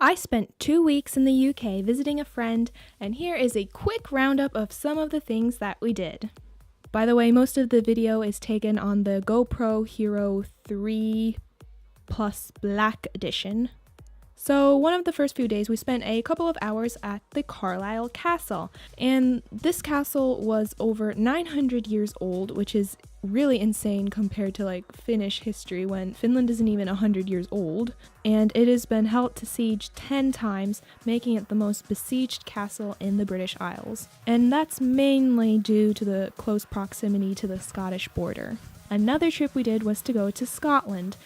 I spent 2 weeks in the UK visiting a friend, and here is a quick roundup of some of the things that we did. By the way, most of the video is taken on the GoPro Hero 3 Plus Black edition. So one of the first few days we spent a couple of hours at the Carlyle Castle, and this castle was over 900 years old, which is really insane compared to like Finnish history when Finland isn't even 100 years old, and it has been held to siege 10 times, making it the most besieged castle in the British Isles. And that's mainly due to the close proximity to the Scottish border. Another trip we did was to go to Scotland.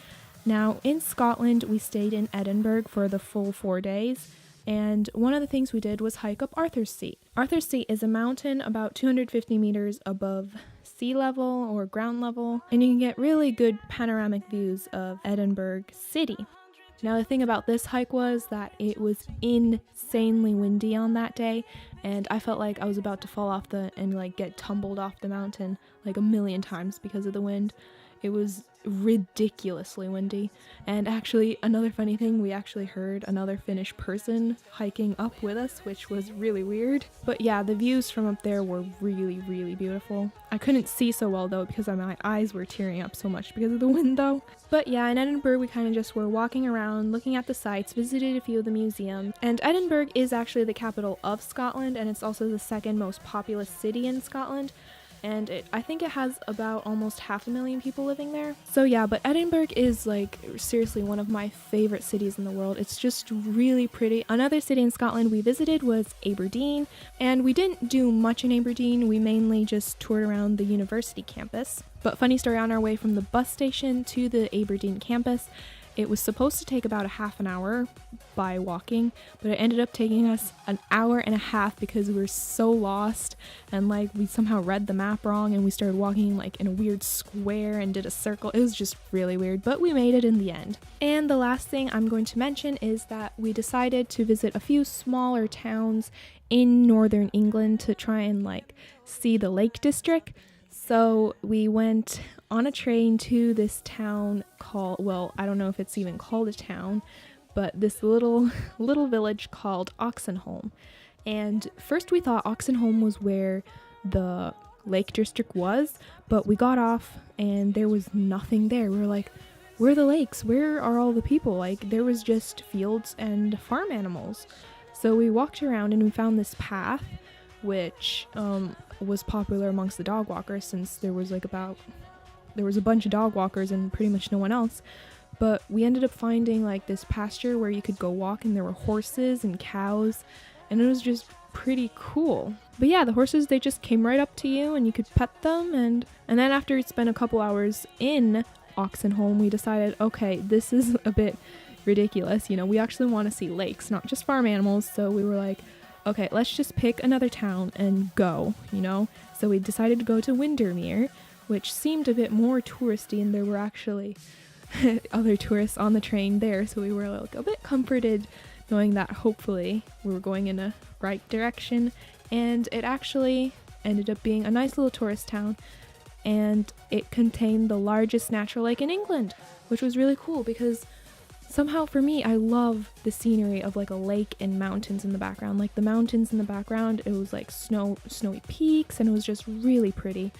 Now, in Scotland, we stayed in Edinburgh for the full 4 days, and one of the things we did was hike up Arthur's Seat. Arthur's Seat is a mountain about 250 meters above sea level or ground level, and you can get really good panoramic views of Edinburgh City. Now, the thing about this hike was that it was insanely windy on that day, and I felt like I was about to fall off and get tumbled off the mountain like a million times because of the wind. It was ridiculously windy. And actually, another funny thing, we actually heard another Finnish person hiking up with us, which was really weird. But yeah, the views from up there were really, really beautiful. I couldn't see so well though because my eyes were tearing up so much because of the wind though. But yeah, in Edinburgh we kind of just were walking around, looking at the sights, visited a few of the museums. And Edinburgh is actually the capital of Scotland, and it's also the second most populous city in Scotland. And I think it has about almost 500,000 people living there. So yeah, but Edinburgh is like seriously one of my favorite cities in the world. It's just really pretty. Another city in Scotland we visited was Aberdeen, and we didn't do much in Aberdeen. We mainly just toured around the university campus. But funny story, on our way from the bus station to the Aberdeen campus, it was supposed to take about a half an hour by walking, but it ended up taking us an hour and a half because we were so lost, and we somehow read the map wrong and we started walking in a weird square and did a circle. It was just really weird, but we made it in the end. And the last thing I'm going to mention is that we decided to visit a few smaller towns in northern England to try and see the Lake District. So we went on a train to this town called, well, I don't know if it's even called a town, but this little village called Oxenholme. And first we thought Oxenholme was where the Lake District was, but we got off and there was nothing there. We were like, where are the lakes? Where are all the people? There was just fields and farm animals. So we walked around and we found this path, which was popular amongst the dog walkers since there was a bunch of dog walkers and pretty much no one else. But we ended up finding this pasture where you could go walk, and there were horses and cows, and it was just pretty cool. But yeah, the horses, they just came right up to you and you could pet them, and then after we spent a couple hours in Oxenholme, we decided, okay, this is a bit ridiculous. We actually want to see lakes, not just farm animals. So we were like, okay, let's just pick another town and go, So we decided to go to Windermere, which seemed a bit more touristy, and there were actually other tourists on the train there. So we were a bit comforted knowing that hopefully we were going in a right direction. And it actually ended up being a nice little tourist town, and it contained the largest natural lake in England, which was really cool because somehow for me, I love the scenery of a lake and mountains in the background. The mountains in the background, it was snowy peaks, and it was just really pretty.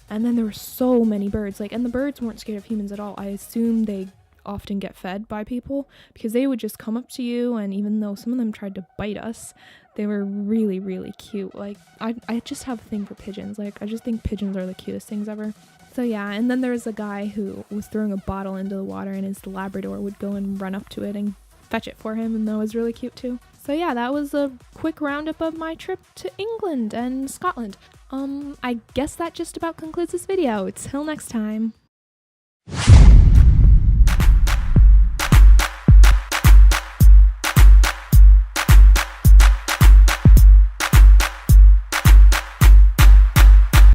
And then there were so many birds, and the birds weren't scared of humans at all. I assume they often get fed by people because they would just come up to you, and even though some of them tried to bite us, they were really, really cute. I just have a thing for pigeons. I just think pigeons are the cutest things ever. So yeah, and then there was a guy who was throwing a bottle into the water, and his Labrador would go and run up to it and fetch it for him, and that was really cute too. So yeah, that was a quick roundup of my trip to England and Scotland. I guess that just about concludes this video. Till next time.